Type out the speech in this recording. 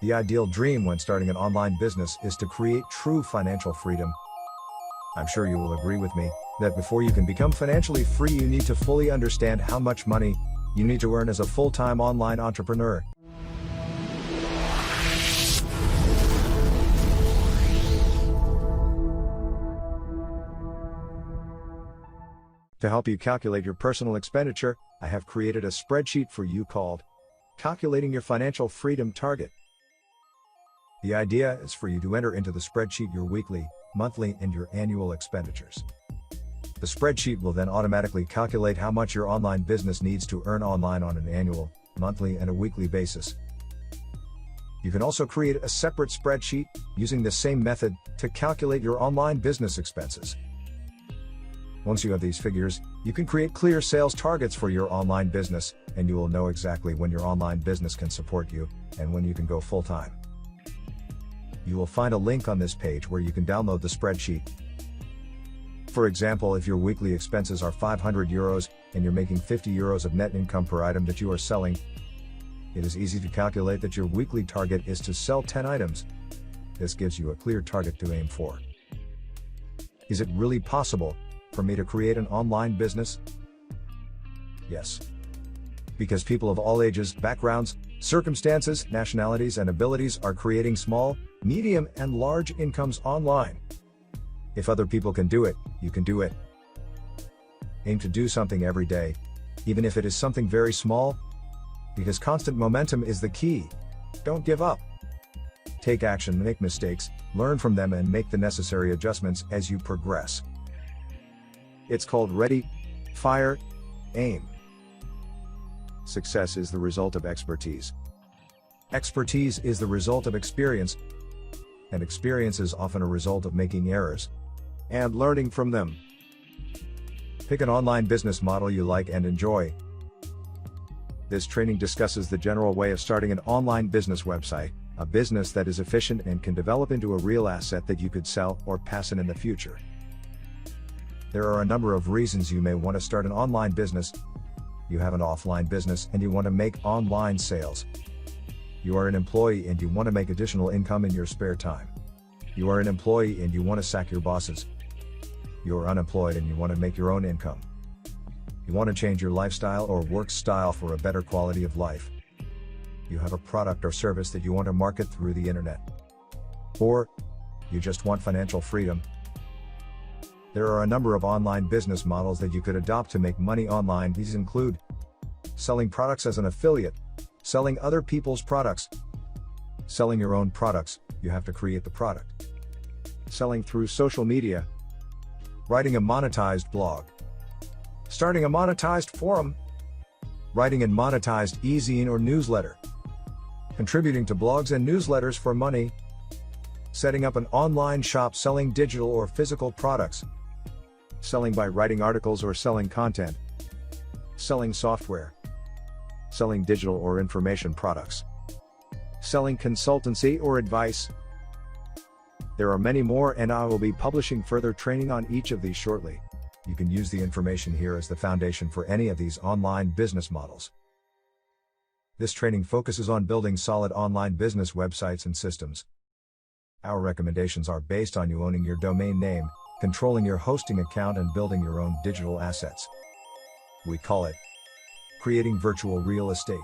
The ideal dream when starting an online business is to create true financial freedom. I'm sure you will agree with me that before you can become financially free, you need to fully understand how much money you need to earn as a full-time online entrepreneur. To help you calculate your personal expenditure, I have created a spreadsheet for you called Calculating Your Financial Freedom Target. The idea is for you to enter into the spreadsheet your weekly, monthly, and your annual expenditures. The spreadsheet will then automatically calculate how much your online business needs to earn online on an annual, monthly, and a weekly basis. You can also create a separate spreadsheet using the same method to calculate your online business expenses. Once you have these figures, you can create clear sales targets for your online business, and you will know exactly when your online business can support you and when you can go full-time. You will find a link on this page where you can download the spreadsheet. For example, if your weekly expenses are 500 euros and you're making 50 euros of net income per item that you are selling, it is easy to calculate that your weekly target is to sell 10 items. This gives you a clear target to aim for. Is it really possible for me to create an online business? Yes. Because people of all ages, backgrounds, circumstances, nationalities, and abilities are creating small, medium, and large incomes online. If other people can do it, you can do it. Aim to do something every day, even if it is something very small, because constant momentum is the key. Don't give up. Take action, make mistakes, learn from them, and make the necessary adjustments as you progress. It's called Ready, Fire, Aim. Success is the result of expertise. Expertise is the result of experience, and experience is often a result of making errors and learning from them. Pick an online business model you like and enjoy. This training discusses the general way of starting an online business website, a business that is efficient and can develop into a real asset that you could sell or pass in the future. There are a number of reasons you may want to start an online business. You have an offline business and you want to make online sales. You are an employee and you want to make additional income in your spare time. You are an employee and you want to sack your bosses. You are unemployed and you want to make your own income. You want to change your lifestyle or work style for a better quality of life. You have a product or service that you want to market through the internet. Or you just want financial freedom. There are a number of online business models that you could adopt to make money online. These include selling products as an affiliate, selling other people's products, selling your own products, you have to create the product, selling through social media, writing a monetized blog, starting a monetized forum, writing a monetized e-zine or newsletter, contributing to blogs and newsletters for money, setting up an online shop selling digital or physical products, selling by writing articles or selling content, selling software, selling digital or information products, selling consultancy or advice. There are many more, and I will be publishing further training on each of these shortly. You can use the information here as the foundation for any of these online business models. This training focuses on building solid online business websites and systems. Our recommendations are based on you owning your domain name, controlling your hosting account, and building your own digital assets. We call it creating virtual real estate.